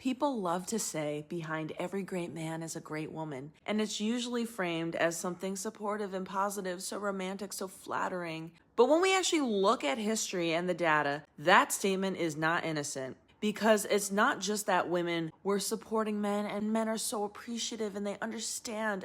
People love to say behind every great man is a great woman, and it's usually framed as something supportive and positive, so romantic, so flattering. But when we actually look at history and the data, that statement is not innocent. Because it's not just that women were supporting men and men are so appreciative and they understand.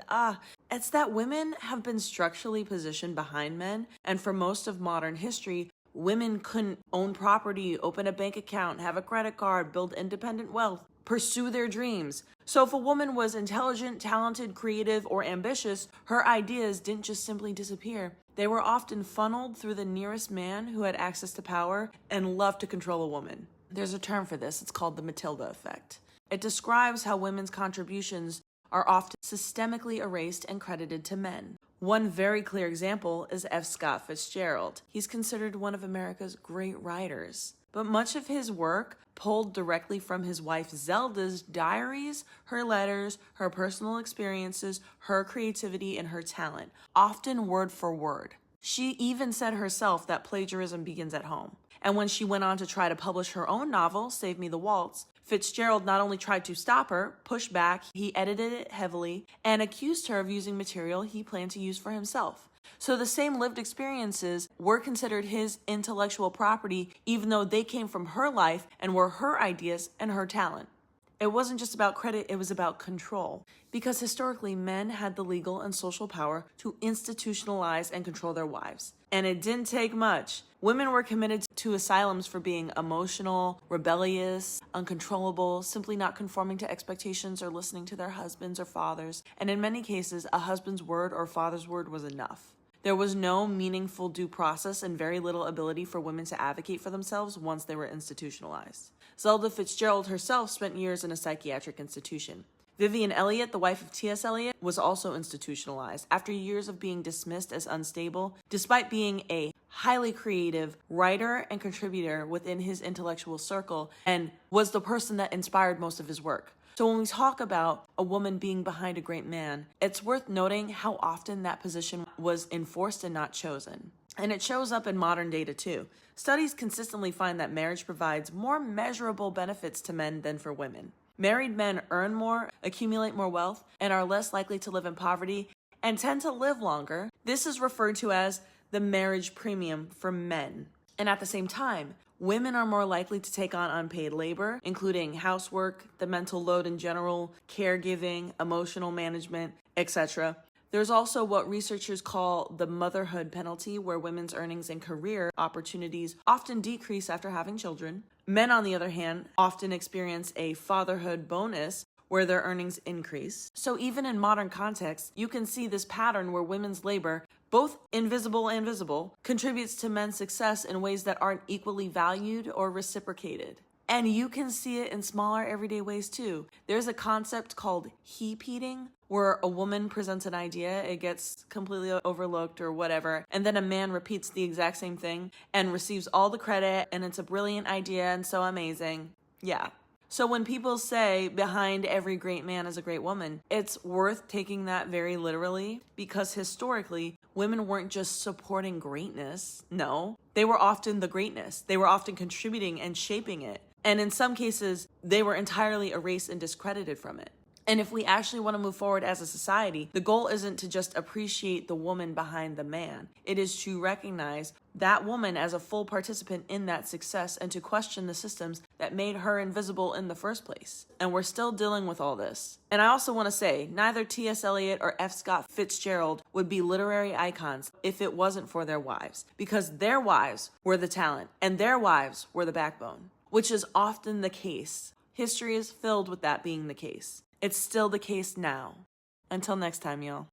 It's that women have been structurally positioned behind men, and for most of modern history, women couldn't own property, open a bank account, have a credit card, build independent wealth, pursue their dreams. So if a woman was intelligent, talented, creative, or ambitious, her ideas didn't just simply disappear. They were often funneled through the nearest man who had access to power and loved to control a woman. There's a term for this. It's called the Matilda effect. It describes how women's contributions are often systemically erased and credited to men. One very clear example is F. Scott Fitzgerald. He's considered one of America's great writers, but much of his work pulled directly from his wife Zelda's diaries, her letters, her personal experiences, her creativity, and her talent, often word for word. She even said herself that plagiarism begins at home. And when she went on to try to publish her own novel, Save Me the Waltz, Fitzgerald not only tried to stop her, push back, he edited it heavily, and accused her of using material he planned to use for himself. So the same lived experiences were considered his intellectual property, even though they came from her life and were her ideas and her talent. It wasn't just about credit, it was about control. Because historically, men had the legal and social power to institutionalize and control their wives. And it didn't take much. Women were committed to asylums for being emotional, rebellious, uncontrollable, simply not conforming to expectations or listening to their husbands or fathers. And in many cases, a husband's word or father's word was enough. There was no meaningful due process and very little ability for women to advocate for themselves once they were institutionalized. Zelda Fitzgerald herself spent years in a psychiatric institution. Vivian Eliot, the wife of T.S. Eliot, was also institutionalized after years of being dismissed as unstable, despite being a highly creative writer and contributor within his intellectual circle, and was the person that inspired most of his work. So when we talk about a woman being behind a great man, it's worth noting how often that position was enforced and not chosen. And it shows up in modern data too. Studies consistently find that marriage provides more measurable benefits to men than for women. Married men earn more, accumulate more wealth, and are less likely to live in poverty and tend to live longer. This is referred to as the marriage premium for men. And at the same time, women are more likely to take on unpaid labor, including housework, the mental load in general, caregiving, emotional management, etc. There's also what researchers call the motherhood penalty, where women's earnings and career opportunities often decrease after having children. Men, on the other hand, often experience a fatherhood bonus, where their earnings increase. So even in modern contexts, you can see this pattern where women's labor, both invisible and visible, contributes to men's success in ways that aren't equally valued or reciprocated. And you can see it in smaller everyday ways too. There's a concept called heap eating, where a woman presents an idea, it gets completely overlooked or whatever, and then a man repeats the exact same thing and receives all the credit, and it's a brilliant idea and so amazing. Yeah. So when people say behind every great man is a great woman, it's worth taking that very literally, because historically, women weren't just supporting greatness. No, they were often the greatness. They were often contributing and shaping it. And in some cases, they were entirely erased and discredited from it. And if we actually want to move forward as a society, the goal isn't to just appreciate the woman behind the man. It is to recognize that woman as a full participant in that success and to question the systems that made her invisible in the first place. And we're still dealing with all this. And I also want to say, neither T.S. Eliot or F. Scott Fitzgerald would be literary icons if it wasn't for their wives, because their wives were the talent and their wives were the backbone, which is often the case. History is filled with that being the case. It's still the case now. Until next time, y'all.